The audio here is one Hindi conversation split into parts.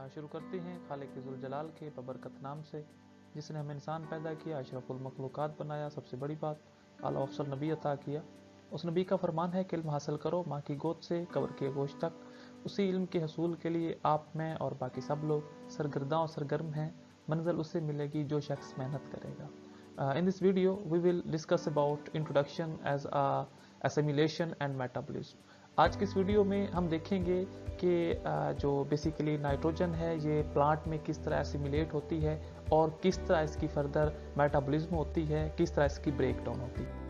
शुरू करते हैं खालिक ज़ुल जलाल के बबरकत नाम से, जिसने हमें इंसान पैदा किया, अशरफुल मखलूक़ात बनाया, सबसे बड़ी बात आला अफसल नबी अता किया। उस नबी का फरमान है कि इल्म हासिल करो माँ की गोद से कब्र के गोश्त तक। उसी इल्म के हसूल के लिए आप, मैं और बाकी सब लोग सरगर्दा और सरगर्म हैं। मंजिल उससे मिलेगी जो शख्स मेहनत करेगा। In this video we will discuss about introduction as assimilation and metabolism. आज की इस वीडियो में हम देखेंगे कि जो बेसिकली नाइट्रोजन है ये प्लांट में किस तरह एसिमिलेट होती है और किस तरह इसकी फर्दर मेटाबॉलिज्म होती है, किस तरह इसकी ब्रेक डाउन होती है।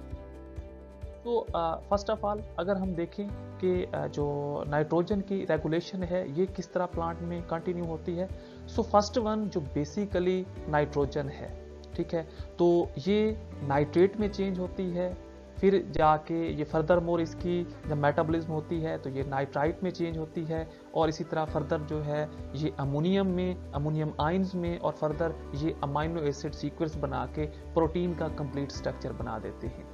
तो फर्स्ट ऑफ ऑल अगर हम देखें कि जो नाइट्रोजन की रेगुलेशन है ये किस तरह प्लांट में कंटिन्यू होती है। सो फर्स्ट वन जो बेसिकली नाइट्रोजन है, ठीक है, तो ये नाइट्रेट में चेंज होती है, फिर जाके ये फर्दर मोर इसकी जब मेटाबॉलिज्म होती है तो ये नाइट्राइट में चेंज होती है, और इसी तरह फर्दर जो है ये अमोनियम में, अमोनियम आयंस में, और फर्दर ये अमाइनो एसिड सीक्वेंस बना के प्रोटीन का कंप्लीट स्ट्रक्चर बना देते हैं।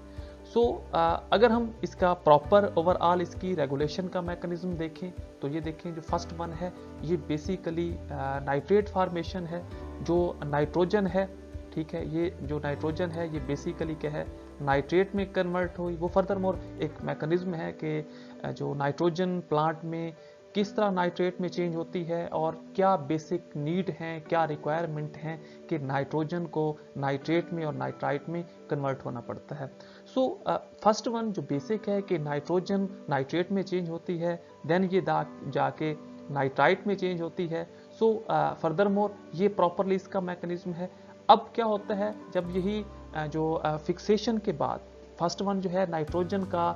अगर हम इसका प्रॉपर ओवरऑल इसकी रेगुलेशन का मैकेनिज्म देखें तो ये देखें जो फर्स्ट वन है ये बेसिकली नाइट्रेट फार्मेशन है। जो नाइट्रोजन है, ठीक है, ये जो नाइट्रोजन है ये बेसिकली क्या है, नाइट्रेट में कन्वर्ट हुई। वो फर्दर मोर एक मैकेनिज्म है कि जो नाइट्रोजन प्लांट में किस तरह नाइट्रेट में चेंज होती है और क्या बेसिक नीड हैं, क्या रिक्वायरमेंट हैं कि नाइट्रोजन को नाइट्रेट में और नाइट्राइट में कन्वर्ट होना पड़ता है। फर्स्ट वन जो बेसिक है कि नाइट्रोजन नाइट्रेट में चेंज होती है, देन ये जाके नाइट्राइट में चेंज होती है। फर्दर मोर ये प्रॉपरली इसका मैकेनिज्म है। अब क्या होता है जब यही जो फिक्सेशन के बाद फर्स्ट वन जो है नाइट्रोजन का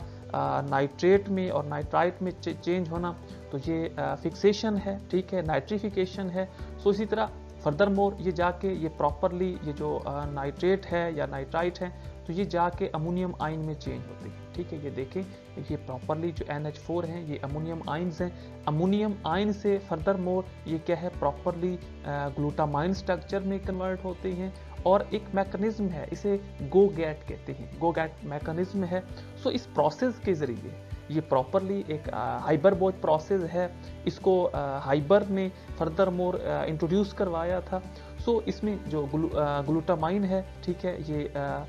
नाइट्रेट में और नाइट्राइट में चेंज होना, तो ये फिक्सेशन है, ठीक है, नाइट्रिफिकेशन है। इसी तरह फर्दर मोर ये जाके ये प्रॉपरली ये जो नाइट्रेट है या नाइट्राइट है तो ये जाके अमोनियम आयन में चेंज होती है, ठीक है। ये देखें ये प्रॉपरली जो NH4 हैं ये अमोनियम आयन्स हैं। अमोनियम आयन से फर्दर मोर ये क्या है प्रॉपरली ग्लूटामाइन स्ट्रक्चर में कन्वर्ट होते हैं, और एक मैकेनिज्म है इसे गो गैट कहते हैं, गो गैट मैकेनिज्म है। इस प्रोसेस के जरिए ये प्रॉपरली एक हाइबरबोज प्रोसेस है, इसको हाइबर ने फर्दर मोर इंट्रोड्यूस करवाया था। इसमें जो ग्लूटामाइन है, ठीक है, ये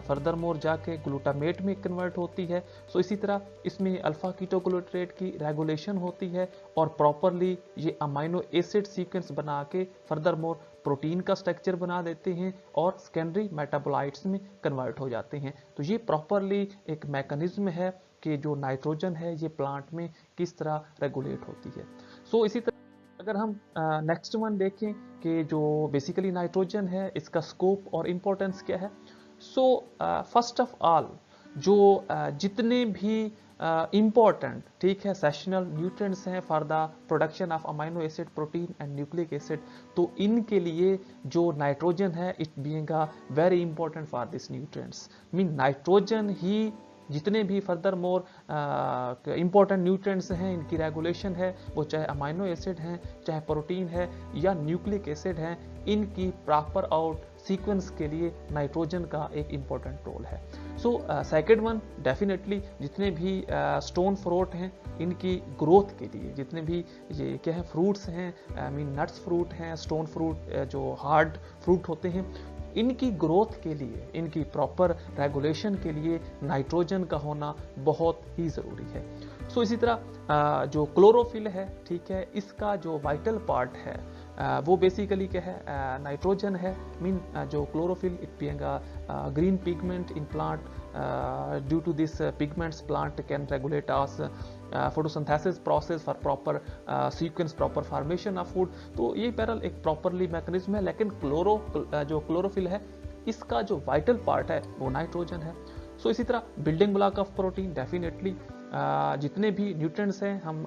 फर्दर मोर जाके ग्लूटामेट में कन्वर्ट होती है। इसी तरह इसमें अल्फा कीटोग्लूटरेट की रेगुलेशन होती है, और प्रॉपरली ये अमाइनो एसिड सीक्वेंस बना के फर्दर मोर प्रोटीन का स्ट्रक्चर बना देते हैं और सेकेंडरी मेटाबोलाइट्स में कन्वर्ट हो जाते हैं। तो ये प्रॉपरली एक मैकेनिज्म है कि जो नाइट्रोजन है ये प्लांट में किस तरह रेगुलेट होती है। इसी तरह अगर हम नेक्स्ट वन देखें कि जो बेसिकली नाइट्रोजन है इसका स्कोप और इम्पोर्टेंस क्या है। फर्स्ट ऑफ ऑल जो जितने भी इम्पोर्टेंट, ठीक है, सेशनल न्यूट्रिएंट्स हैं for the production of amino acid, protein and nucleic acid, तो इनके लिए जो नाइट्रोजन है it being a very important for this nutrients. Mean nitrogen ही जितने भी फर्दर मोर इंपॉर्टेंट न्यूट्रिएंट्स हैं इनकी रेगुलेशन है, वो चाहे अमाइनो एसिड हैं, चाहे प्रोटीन है या न्यूक्लिक एसिड हैं, इनकी प्रॉपर आउट सीक्वेंस के लिए नाइट्रोजन का एक इम्पॉर्टेंट रोल है। सेकेंड वन डेफिनेटली जितने भी स्टोन फ्रूट हैं इनकी ग्रोथ के लिए, जितने भी ये क्या है फ्रूट्स हैं, मीन नट्स फ्रूट हैं, स्टोन फ्रूट जो हार्ड फ्रूट होते हैं, इनकी ग्रोथ के लिए, इनकी प्रॉपर रेगुलेशन के लिए नाइट्रोजन का होना बहुत ही ज़रूरी है। इसी तरह जो क्लोरोफिल है, ठीक है, इसका जो वाइटल पार्ट है वो बेसिकली क्या है, नाइट्रोजन है। मीन जो chlorophyll it being a green pigment in plant, due to this pigments plant can regulate us photosynthesis process for proper sequence, proper formation of food. तो ये पैरल एक प्रॉपरली मैकेनिज्म है, लेकिन जो क्लोरोफिल है इसका जो वाइटल पार्ट है वो नाइट्रोजन है। इसी तरह building block of protein definitely जितने भी न्यूट्रिएंट्स हैं हम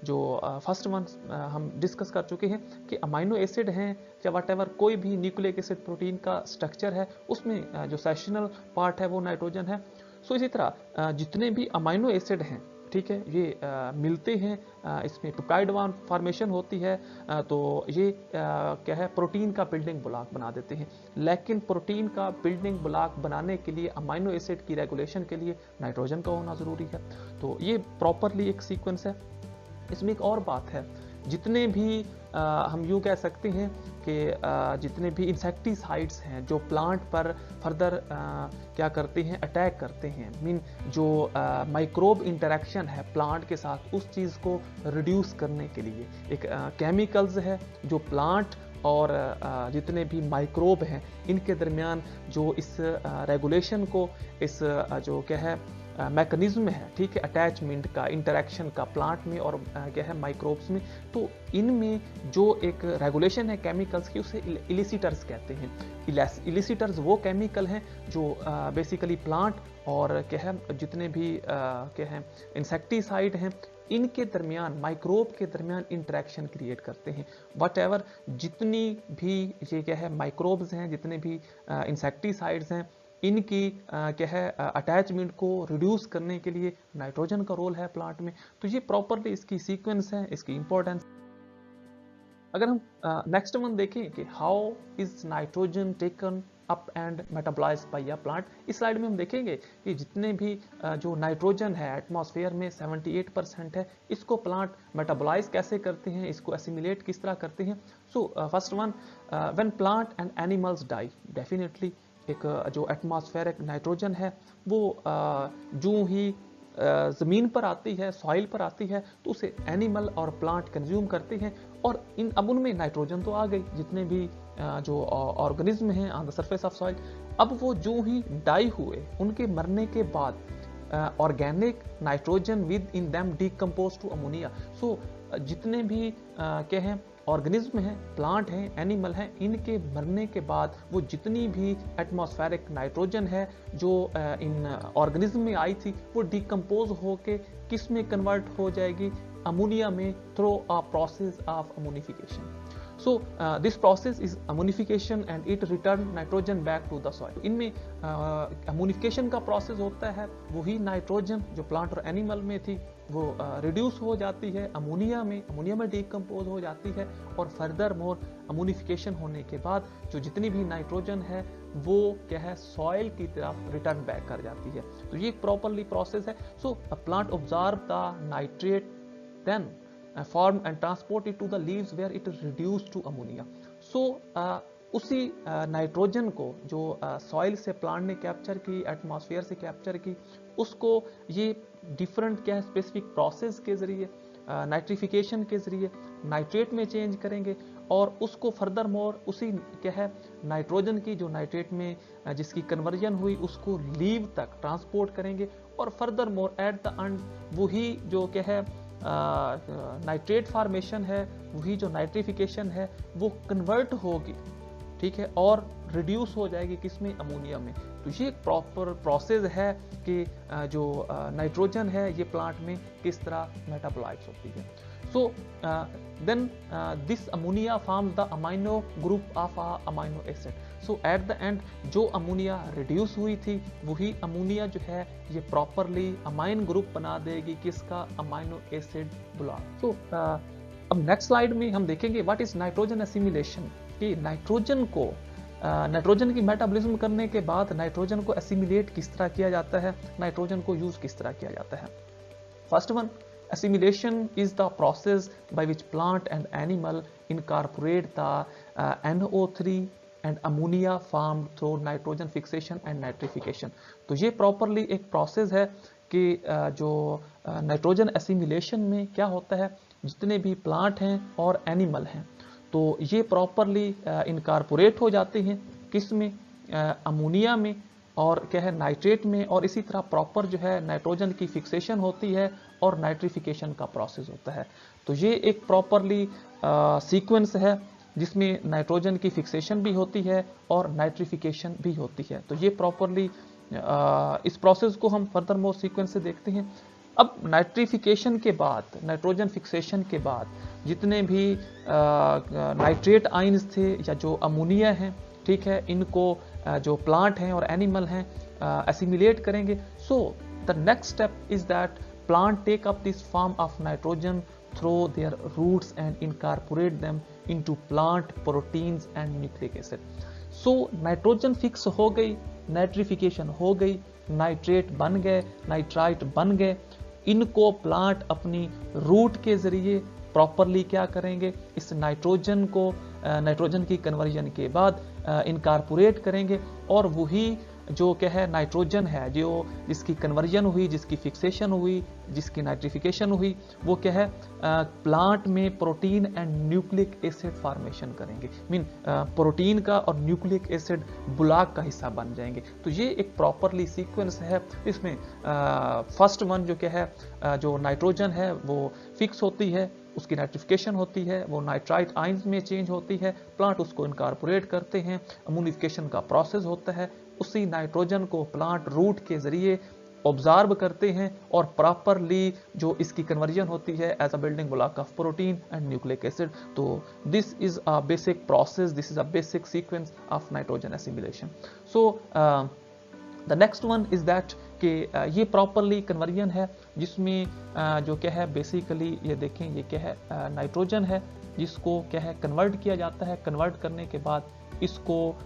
जो फर्स्ट वन हम डिस्कस कर चुके हैं कि अमाइनो एसिड हैं या वट एवर कोई भी न्यूक्लिक एसिड प्रोटीन का स्ट्रक्चर है उसमें जो सेशनल पार्ट है वो नाइट्रोजन है। इसी तरह जितने भी अमाइनो एसिड हैं, ठीक है, ये मिलते हैं, इसमें पेप्टाइड फॉर्मेशन होती है, तो ये क्या है प्रोटीन का बिल्डिंग ब्लॉक बना देते हैं। लेकिन प्रोटीन का बिल्डिंग ब्लॉक बनाने के लिए अमाइनो एसिड की रेगुलेशन के लिए नाइट्रोजन का होना ज़रूरी है। तो ये प्रॉपरली एक सीक्वेंस है। इसमें एक और बात है जितने भी हम यूँ कह सकते हैं कि जितने भी इंसेक्टिसाइड्स हैं जो प्लांट पर फर्दर क्या करते हैं, अटैक करते हैं, मीन जो माइक्रोब इंटरेक्शन है प्लांट के साथ, उस चीज़ को रिड्यूस करने के लिए एक केमिकल्स है जो प्लांट और जितने भी माइक्रोब हैं इनके दरमियान जो इस रेगुलेशन को, इस जो क्या है मैकेनिज्म है, ठीक है, अटैचमेंट का, इंटरेक्शन का प्लांट में और क्या है माइक्रोब्स में, तो इनमें जो एक रेगुलेशन है केमिकल्स की उसे इलिसिटर्स कहते हैं। इलिसिटर्स वो केमिकल हैं जो बेसिकली प्लांट और क्या है जितने भी क्या है इंसेक्टिसाइड हैं इनके दरमियान, माइक्रोब के दरमियान इंटरेक्शन क्रिएट करते हैं। वट एवर जितनी भी ये क्या है माइक्रोब्स हैं, जितने भी इंसेक्टिसाइड्स हैं, इनकी क्या है अटैचमेंट को रिड्यूस करने के लिए नाइट्रोजन का रोल है प्लांट में। तो ये प्रॉपरली इसकी सीक्वेंस है, इसकी इंपॉर्टेंस। अगर हम नेक्स्ट वन देखें कि how is nitrogen taken up and metabolized by a plant, इस स्लाइड में हम देखेंगे कि जितने भी जो नाइट्रोजन है एटमॉस्फेयर में 78% है, इसको प्लांट मेटाबॉलाइज कैसे करते हैं, इसको एसिमिलेट किस तरह करते हैं। So first one, when plant and animals die, definitely एक जो एटमॉस्फेरिक नाइट्रोजन है वो जो ही ज़मीन पर आती है, सॉइल पर आती है, तो उसे एनिमल और प्लांट कंज्यूम करते हैं और अब उनमें नाइट्रोजन तो आ गई, जितने भी जो ऑर्गेनिज्म हैं on the surface of soil. अब वो जो ही डाई हुए, उनके मरने के बाद organic nitrogen with in them decompose to ammonia. So जितने भी क्या हैं ऑर्गेनिज्म हैं, प्लांट हैं, एनिमल हैं, इनके मरने के बाद वो जितनी भी एटमॉस्फेरिक नाइट्रोजन है जो इन ऑर्गेनिज्म में आई थी, वो डिकम्पोज होके किस में कन्वर्ट हो जाएगी, अमोनिया में, through a process of ammonification. So this process is ammonification and it return nitrogen back to the soil. इनमें अमोनिफिकेशन का प्रोसेस होता है, वही नाइट्रोजन जो प्लांट और एनिमल में थी वो रिड्यूस हो जाती है अमोनिया में डिकम्पोज हो जाती है और फर्दर मोर अमोनिफिकेशन होने के बाद जो जितनी भी नाइट्रोजन है वो क्या है सॉइल की तरफ रिटर्न बैक कर जाती है। तो ये प्रॉपरली प्रोसेस है। So a plant observe the nitrate then formed and transported to the leaves where it is reduced to ammonia. So उसी नाइट्रोजन को जो सॉइल से प्लांट ने कैप्चर की, एटमॉस्फेयर से कैप्चर की, उसको ये डिफरेंट क्या है स्पेसिफिक प्रोसेस के जरिए, नाइट्रिफिकेशन के जरिए नाइट्रेट में चेंज करेंगे और उसको फर्दर मोर उसी क्या है नाइट्रोजन की जो नाइट्रेट में जिसकी कन्वर्जन हुई उसको लीव तक ट्रांसपोर्ट करेंगे और further more at the and वही जो क्या है नाइट्रेट फॉर्मेशन है, वही जो नाइट्रिफिकेशन है वो कन्वर्ट होगी, ठीक है, और रिड्यूस हो जाएगी किसमें, अमोनिया में। तो ये एक प्रॉपर प्रोसेस है कि जो नाइट्रोजन है ये प्लांट में किस तरह मेटाबोलाइज होती है। So then this ammonia forms the amino group of a amino acid. So at the end जो अमोनिया रिड्यूस हुई थी वही अमोनिया जो है ये प्रॉपरली अमाइन ग्रुप बना देगी किसका, अमाइनो एसिड ब्लॉक। सो अब नेक्स्ट स्लाइड में हम देखेंगे व्हाट इज नाइट्रोजन एसिमिलेशन, कि नाइट्रोजन को नाइट्रोजन की मेटाबॉलिज्म करने के बाद नाइट्रोजन को एसिमिलेट किस तरह किया जाता है, नाइट्रोजन को यूज किस तरह किया जाता है। First one, assimilation is the process by which plant and animal incorporate the NO3 and ammonia formed through nitrogen fixation and nitrification। तो ये प्रॉपरली एक प्रोसेस है कि जो नाइट्रोजन एसिमिलेशन में क्या होता है, जितने भी प्लांट हैं और एनिमल हैं तो ये प्रॉपरली इनकॉर्पोरेट हो जाते हैं किस में, अमोनिया में और क्या है नाइट्रेट में, और इसी तरह प्रॉपर जो है नाइट्रोजन की फिक्सेशन होती है और नाइट्रिफिकेशन का प्रोसेस होता है। तो ये एक प्रॉपरली सीक्वेंस है जिसमें नाइट्रोजन की फिक्सेशन भी होती है और नाइट्रिफिकेशन भी होती है। तो ये प्रॉपरली इस प्रोसेस को हम फर्दर मोर सीक्वेंस से देखते हैं। अब नाइट्रिफिकेशन के बाद, नाइट्रोजन फिक्सेशन के बाद जितने भी नाइट्रेट आइंस थे या जो अमोनिया हैं, ठीक है, इनको जो प्लांट हैं और एनिमल हैं एसिमिलेट करेंगे। So the next step is that plant take up this form of nitrogen through their roots and incorporate them into plant proteins and nucleic acid. So nitrogen fix हो गई, नाइट्रिफिकेशन हो गई, नाइट्रेट बन गए, नाइट्राइट बन गए, इनको प्लांट अपनी रूट के जरिए प्रॉपरली क्या करेंगे, इस नाइट्रोजन को नाइट्रोजन की कन्वर्जन के बाद इनकारपोरेट करेंगे, और वही जो क्या है नाइट्रोजन है जो जिसकी कन्वर्जन हुई, जिसकी फिक्सेशन हुई, जिसकी नाइट्रिफिकेशन हुई, वो क्या है प्लांट में protein and nucleic acid formation करेंगे। मीन प्रोटीन का और न्यूक्लिक एसिड ब्लॉक का हिस्सा बन जाएंगे। तो ये एक प्रॉपरली सीक्वेंस है। इसमें फर्स्ट वन जो क्या है जो नाइट्रोजन है वो फिक्स होती है, उसकी नाइट्रिफिकेशन होती है, वो नाइट्राइट आयंस में चेंज होती है, प्लांट उसको इनकारपोरेट करते हैं, अमोनिफिकेशन का प्रोसेस होता है, उसी नाइट्रोजन को प्लांट रूट के जरिए ऑब्जर्व करते हैं और प्रॉपरली जो इसकी कन्वर्जन होती है as a building block of protein and nucleic acid. तो this is a basic process, this is a basic sequence of nitrogen assimilation. So the next one is that कि ये प्रॉपरली कन्वर्जन है, जिसमें जो क्या है बेसिकली ये देखें, ये क्या है नाइट्रोजन है जिसको क्या है कन्वर्ट किया जाता है। कन्वर्ट करने के बाद इसको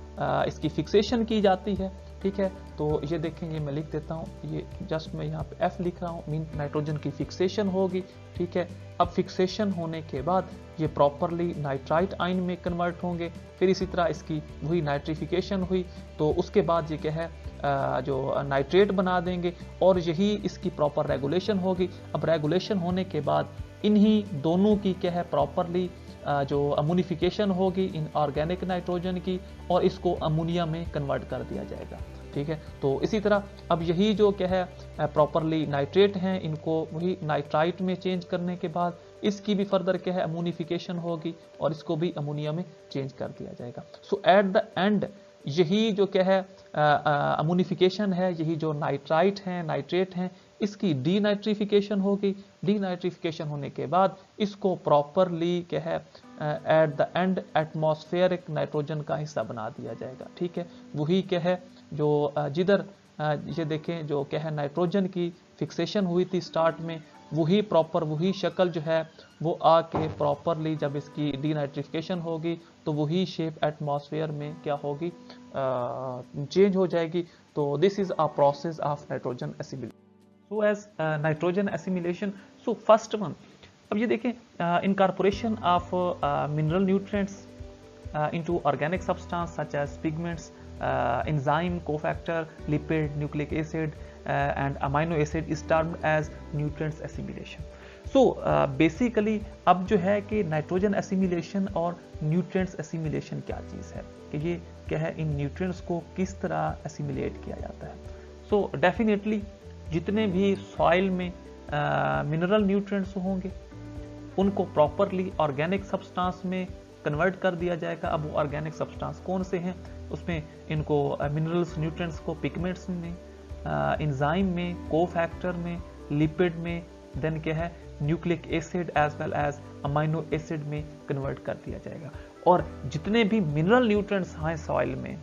इसकी फिक्सेशन की जाती है, ठीक है। तो ये देखें, ये मैं लिख देता हूँ, ये जस्ट मैं यहाँ पे F लिख रहा हूँ, मीन नाइट्रोजन की फिक्सेशन होगी, ठीक है। अब फिक्सेशन होने के बाद ये प्रॉपरली नाइट्राइट आयन में कन्वर्ट होंगे, फिर इसी तरह इसकी वही नाइट्रिफिकेशन हुई, तो उसके बाद ये क्या है जो नाइट्रेट बना देंगे, और यही इसकी प्रॉपर रेगुलेशन होगी। अब रेगुलेशन होने के बाद इन्हीं दोनों की क्या है प्रॉपरली जो अमोनिफिकेशन होगी इन ऑर्गेनिक नाइट्रोजन की, और इसको अमोनिया में कन्वर्ट कर दिया जाएगा, ठीक है। तो इसी तरह अब यही जो क्या है प्रॉपरली नाइट्रेट हैं, इनको वही नाइट्राइट में चेंज करने के बाद इसकी भी फर्दर क्या है अमोनिफिकेशन होगी, और इसको भी अमोनिया में चेंज कर दिया जाएगा। सो एट द एंड यही जो क्या है अमोनिफिकेशन है, यही जो नाइट्राइट हैं, नाइट्रेट हैं, इसकी डीनाइट्रिफिकेशन होगी। डीनाइट्रिफिकेशन होने के बाद इसको प्रॉपरली क्या है eight the and atmospheric nitrogen का हिस्सा बना दिया जाएगा, ठीक है। वही क्या है जो जिधर ये देखें जो क्या है नाइट्रोजन की फिक्सेशन हुई थी स्टार्ट में, वही प्रॉपर वही शक्ल जो है वो आके प्रॉपरली जब इसकी डीनाइट्रिफिकेशन होगी तो वही शेप एटमॉस्फेयर में क्या होगी चेंज हो जाएगी। तो this is a process of nitrogen assimilation. So as nitrogen assimilation, so first one, अब ये देखें incorporation of mineral nutrients into organic substance such as pigments, enzyme, cofactor, lipid, nucleic acid and amino acid is termed as nutrients assimilation. So basically अब जो है कि नाइट्रोजन एसिमिलेशन और न्यूट्रिएंट्स एसिमिलेशन क्या चीज़ है, कि ये क्या है इन न्यूट्रिएंट्स को किस तरह एसिमिलेट किया जाता है। सो डेफिनेटली जितने भी सॉइल में मिनरल न्यूट्रिएंट्स होंगे उनको प्रॉपरली ऑर्गेनिक सब्सटेंस में कन्वर्ट कर दिया जाएगा। अब वो ऑर्गेनिक सब्सटेंस कौन से हैं, उसमें इनको मिनरल्स न्यूट्रिएंट्स को पिगमेंट्स में, एंजाइम में, कोफैक्टर में, लिपिड में, देन क्या है nucleic acid as well as amino acid में कन्वर्ट कर दिया जाएगा। और जितने भी मिनरल न्यूट्रिएंट्स हैं सॉइल में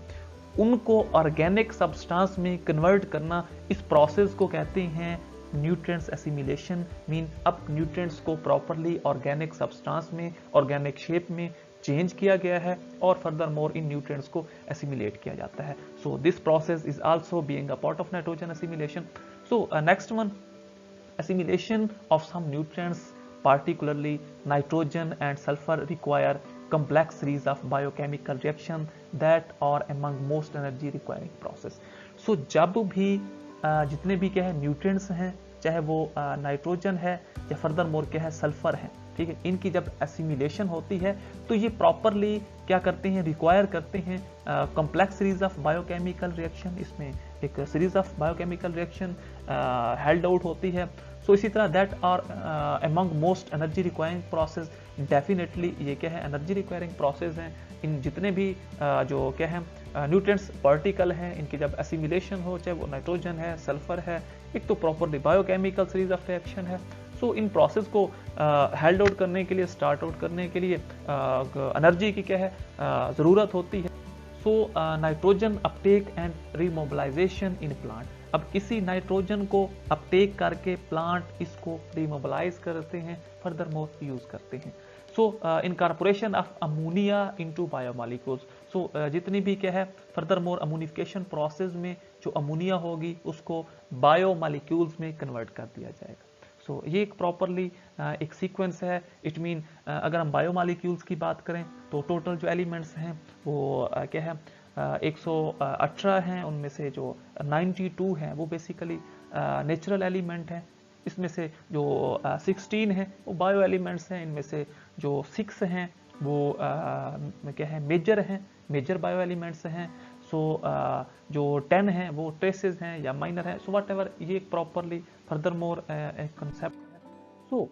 उनको ऑर्गेनिक सब्सटेंस में कन्वर्ट करना, इस प्रोसेस को कहते हैं न्यूट्रिएंट्स एसिमिलेशन। मीन अब न्यूट्रिएंट्स को प्रॉपरली ऑर्गेनिक सब्सटेंस में, ऑर्गेनिक शेप में चेंज किया गया है और फर्दर मोर इन न्यूट्रिएंट्स को एसिमिलेट किया जाता है। So this process is also being a part of nitrogen assimilation. So next one, assimilation of some nutrients, particularly nitrogen and sulfur, require complex series of biochemical reaction that are among most energy requiring process. So जब भी जितने भी क्या है न्यूट्रिएंट्स हैं, चाहे वो नाइट्रोजन है या फर्दर मोर क्या है सल्फर है, ठीक है, इनकी जब एसिमिलेशन होती है तो ये प्रॉपरली क्या करते हैं, रिक्वायर करते हैं complex series of biochemical reaction. इसमें एक series of biochemical reaction held out होती है। सो इसी तरह that are among most energy requiring process. Definitely ये क्या है एनर्जी रिक्वायरिंग प्रोसेस हैं। इन जितने भी जो क्या है न्यूट्रिएंट्स पार्टिकल हैं, इनकी जब एसिमिलेशन हो, चाहे वो नाइट्रोजन है, सल्फर है, एक तो properly biochemical series of reaction है। सो इन प्रोसेस को हेल्ड आउट करने के लिए, स्टार्ट आउट करने के लिए एनर्जी की क्या है ज़रूरत होती है। So nitrogen Uptake and remobilisation in plant. अब किसी नाइट्रोजन को अपटेक करके प्लांट इसको रीमोबिलाइज करते हैं, फर्दर मोर यूज करते हैं। So incorporation of ammonia into biomolecules. So जितनी भी क्या है फर्दर मोर अमोनिफिकेशन प्रोसेस में जो अमोनिया होगी उसको बायोमॉलिक्यूल्स में कन्वर्ट कर दिया जाएगा। सो ये एक प्रॉपरली एक सीक्वेंस है। इट मीन अगर हम बायोमॉलिक्यूल्स की बात करें तो टोटल जो एलिमेंट्स हैं वो क्या है 118 हैं, उनमें से जो 92 हैं वो बेसिकली नेचुरल एलिमेंट हैं, इसमें से जो 16 हैं वो बायो एलिमेंट्स हैं, इनमें से जो 6 हैं वो क्या है मेजर हैं, मेजर बायो एलिमेंट्स हैं। सो जो 10 हैं वो ट्रेसेस हैं या माइनर हैं। सो वट एवर, ये एक प्रॉपरली फर्दर मोर एक कंसेप्ट है। सो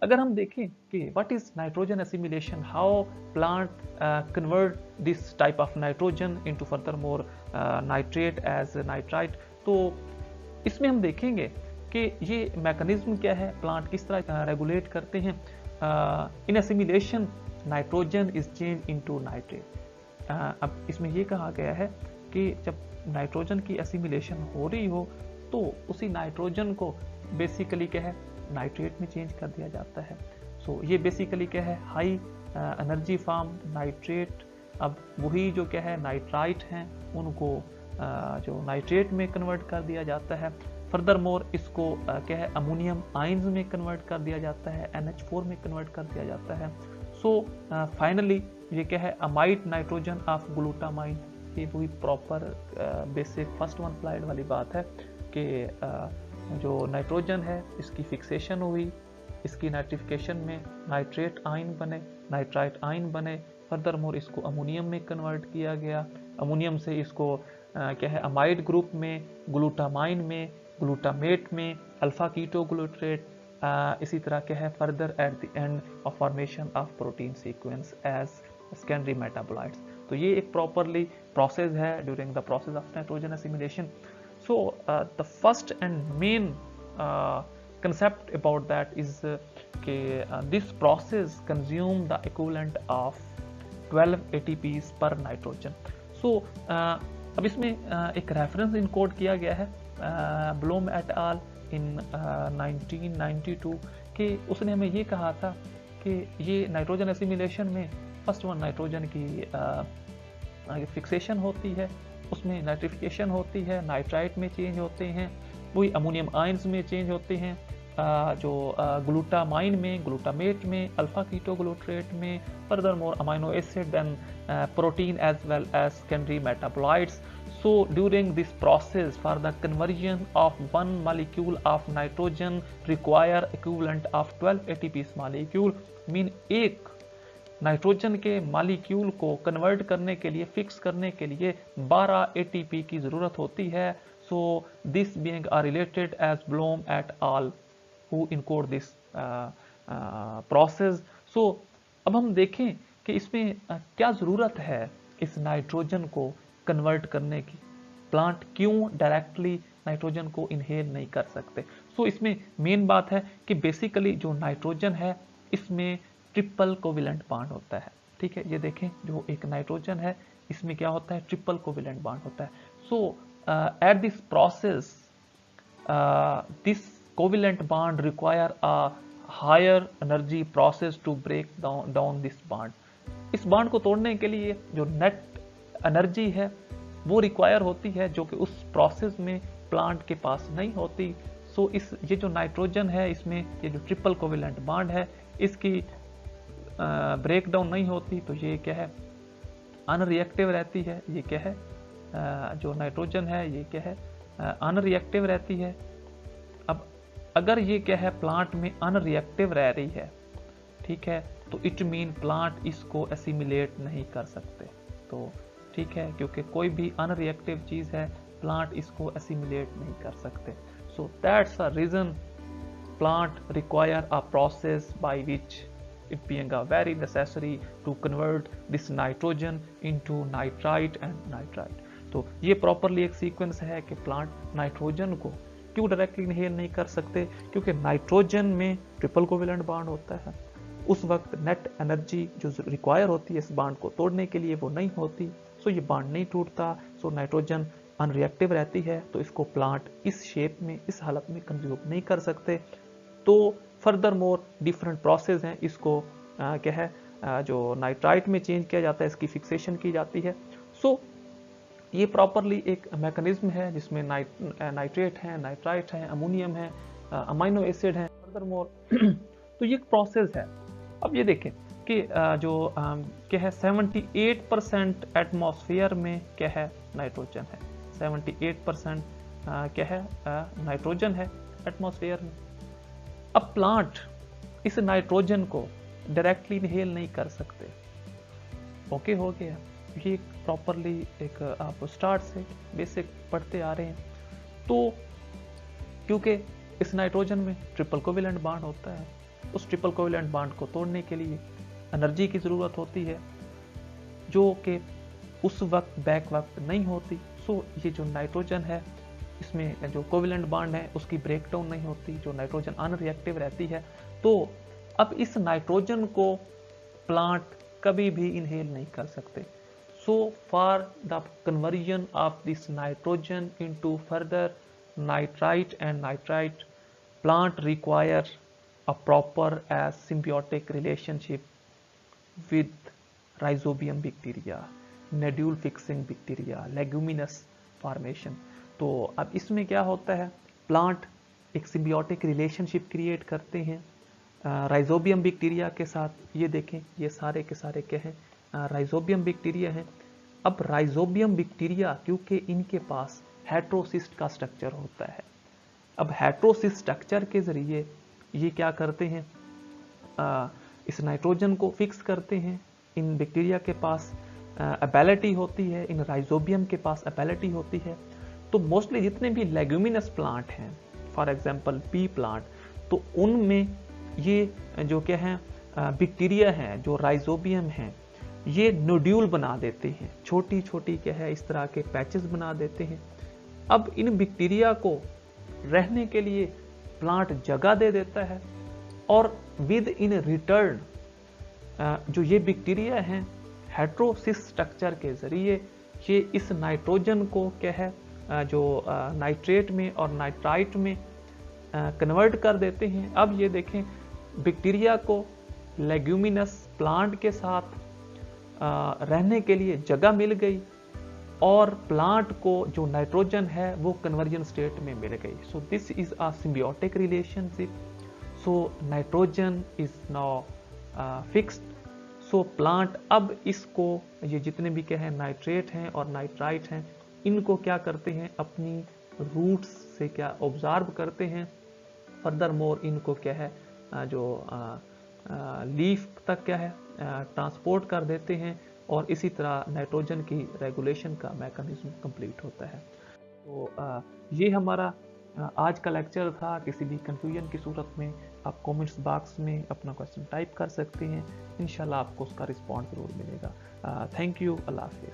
अगर हम देखें कि what is nitrogen assimilation, how plant convert this type of nitrogen into further more nitrate as nitrite, तो इसमें हम देखेंगे कि ये मैकेनिज्म क्या है, प्लांट किस तरह रेगुलेट करते हैं। In assimilation nitrogen is change into nitrate. अब इसमें ये कहा गया है कि जब नाइट्रोजन की एसिमिलेशन हो रही हो तो उसी नाइट्रोजन को बेसिकली क्या है नाइट्रेट में चेंज कर दिया जाता है। सो ये बेसिकली क्या है हाई एनर्जी फॉर्म नाइट्रेट। अब वही जो क्या है नाइट्राइट हैं उनको जो नाइट्रेट में कन्वर्ट कर दिया जाता है। फर्दर मोर इसको क्या है अमोनियम आयंस में कन्वर्ट कर दिया जाता है, NH4 में कन्वर्ट कर दिया जाता है। सो फाइनली ये क्या है अमाइड नाइट्रोजन ऑफ ग्लूटामाइन। ये वही proper basic first one slide वाली बात है कि जो नाइट्रोजन है इसकी फिक्सेशन हुई, इसकी नाइट्रिफिकेशन में नाइट्रेट आयन बने, नाइट्राइट आयन बने। फर्दर मोर इसको अमोनियम में कन्वर्ट किया गया, अमोनियम से इसको क्या है अमाइड ग्रुप में, ग्लूटामाइन में, ग्लूटामेट में, अल्फा कीटो ग्लूट्रेट, इसी तरह क्या है further at the end of formation of protein sequence as secondary metabolites. तो ये एक प्रॉपरली प्रोसेस है during the process of nitrogen assimilation. So the first and main concept about that is this process consume the equivalent of 12 ATPs per nitrogen. So अब इसमें एक रेफरेंस इनकोड किया गया है ब्लूम एट आल इन 1992 कि उसने हमें ये कहा था कि ये नाइट्रोजन एसिमिलेशन में फर्स्ट वन नाइट्रोजन की फिक्सेशन होती है, उसमें नाइट्रिफिकेशन होती है, नाइट्राइट में चेंज होते हैं, वही अमोनियम आयंस में चेंज होते हैं, जो ग्लूटामाइन में, ग्लूटामेट में, अल्फा कीटो ग्लूट्रेट में, furthermore amino acid and protein as well as secondary metabolites. So during this process for the conversion of one molecule of nitrogen require equivalent of 12 ATPs molecule. Mean एक नाइट्रोजन के मॉलिक्यूल को कन्वर्ट करने के लिए, फिक्स करने के लिए 12 ATP की ज़रूरत होती है. So this being are related as Bloom et al. Who encode this process. So अब हम देखें कि इसमें क्या ज़रूरत है इस नाइट्रोजन को कन्वर्ट करने की. प्लांट क्यों डायरेक्टली नाइट्रोजन को इनहेल नहीं कर सकते. सो इसमें मेन बात है कि बेसिकली जो नाइट्रोजन है इसमें ट्रिपल कोवेलेंट बॉन्ड होता है. ठीक है, ये देखें जो एक नाइट्रोजन है इसमें क्या होता है, ट्रिपल कोवेलेंट बॉन्ड होता है. So at this process this covalent bond require a higher energy process to break down this bond. इस बॉन्ड को तोड़ने के लिए जो नेट एनर्जी है वो रिक्वायर होती है, जो कि उस प्रोसेस में प्लांट के पास नहीं होती. सो ये जो नाइट्रोजन है इसमें ये जो ट्रिपल कोवेलेंट बॉन्ड है इसकी ब्रेक डाउन नहीं होती, तो ये क्या है अनरिएक्टिव रहती है. ये क्या है जो नाइट्रोजन है ये क्या है अनरिएक्टिव रहती है. अब अगर ये क्या है प्लांट में अनरिएक्टिव रह रही है, ठीक है, तो इट मीन प्लांट इसको एसिमिलेट नहीं कर सकते. तो ठीक है, क्योंकि कोई भी अनरिएक्टिव चीज़ है प्लांट इसको एसिमिलेट नहीं कर सकते. So that's a reason plant require a process by which it being a very necessary to convert this nitrogen into nitrite and nitrite. तो ये प्रॉपरली एक सीक्वेंस है कि प्लांट नाइट्रोजन को क्यों डायरेक्टली इनहेल नहीं कर सकते, क्योंकि नाइट्रोजन में ट्रिपल कोवेलेंट बॉन्ड होता है. उस वक्त नेट एनर्जी जो रिक्वायर होती है इस बॉन्ड को तोड़ने के लिए वो नहीं होती. सो ये बॉन्ड नहीं टूटता. सो नाइट्रोजन अनरिएक्टिव रहती है, तो इसको प्लांट इस शेप में, इस हालत में कंज्यूम नहीं कर सकते. तो फर्दर मोर डिफरेंट प्रोसेस हैं, इसको क्या है जो नाइट्राइट में चेंज किया जाता है, इसकी फिक्सेशन की जाती है. सो ये प्रॉपरली एक मैकेनिज्म है जिसमें नाइट्रेट है, नाइट्राइट है, अमोनियम है, अमाइनो एसिड है. फर्दरमोर तो ये एक प्रोसेस है। अब ये देखें कि क्या है 78% एटमॉस्फेयर में क्या है नाइट्रोजन है। 78% क्या है नाइट्रोजन है एटमॉस्फेयर में। अब प्लांट इस नाइट्रोजन को डायरेक्टली इनहेल नहीं कर सकते। ओके हो गया, ये प्रॉपरली एक आप स्टार्ट से बेसिक पढ़ते आ रहे हैं। तो क्योंकि इस नाइट्रोजन में ट्रिपल कोवेलेंट बॉन्ड होता है, उस ट्रिपल कोवेलेंट बॉन्ड को तोड़ने के लिए एनर्जी की ज़रूरत होती है जो कि उस वक्त बैक वक्त नहीं होती। सो ये जो नाइट्रोजन है इसमें जो कोवेलेंट बॉन्ड है उसकी ब्रेक डाउन नहीं होती, जो नाइट्रोजन अनरिएक्टिव रहती है। तो अब इस नाइट्रोजन को प्लांट कभी भी इनहेल नहीं कर सकते। So for the conversion of this nitrogen into further nitrite and nitrite, plant require a proper as symbiotic relationship with rhizobium bacteria, nodule fixing bacteria, leguminous formation। तो अब इसमें क्या होता है, प्लांट एक सिम्बियोटिक रिलेशनशिप क्रिएट करते हैं राइजोबियम बैक्टीरिया के साथ। ये देखें ये सारे के सारे क्या हैं राइजोबियम बैक्टीरिया हैं। अब राइजोबियम बैक्टीरिया क्योंकि इनके पास हेट्रोसिस्ट का स्ट्रक्चर होता है। अब हेट्रोसिस्ट स्ट्रक्चर के जरिए ये क्या करते हैं इस नाइट्रोजन को फिक्स करते हैं। इन बैक्टीरिया के पास एबिलिटी होती है, इन राइजोबियम के पास एबिलिटी होती है। तो मोस्टली जितने भी लेग्यूमिनस प्लांट हैं, फॉर एग्जांपल पी प्लांट, तो उनमें ये जो क्या है बैक्टीरिया हैं जो राइजोबियम हैं ये नोड्यूल बना देते हैं, छोटी छोटी क्या है इस तरह के पैचेस बना देते हैं। अब इन बैक्टीरिया को रहने के लिए प्लांट जगह दे देता है और विद इन रिटर्न जो ये बैक्टीरिया हैं हेट्रोसिस स्ट्रक्चर के जरिए ये इस नाइट्रोजन को क्या है जो नाइट्रेट में और नाइट्राइट में कन्वर्ट कर देते हैं। अब ये देखें बैक्टीरिया को लेग्यूमिनस प्लांट के साथ रहने के लिए जगह मिल गई और प्लांट को जो नाइट्रोजन है वो कन्वर्जन स्टेट में मिल गई। So this is a symbiotic relationship. So nitrogen is now fixed. So plant अब इसको ये जितने भी क्या है नाइट्रेट हैं और नाइट्राइट हैं इनको क्या करते हैं अपनी रूट्स से क्या ऑब्जर्व करते हैं। फर्दर मोर इनको क्या है जो लीफ तक क्या है ट्रांसपोर्ट कर देते हैं और इसी तरह नाइट्रोजन की रेगुलेशन का मैकेनिज्म कंप्लीट होता है। तो ये हमारा आज का लेक्चर था। किसी भी कंफ्यूजन की सूरत में आप कमेंट्स बॉक्स में अपना क्वेश्चन टाइप कर सकते हैं, इंशाल्लाह आपको उसका रिस्पॉन्स जरूर मिलेगा। थैंक यू, अल्लाह हाफिज़।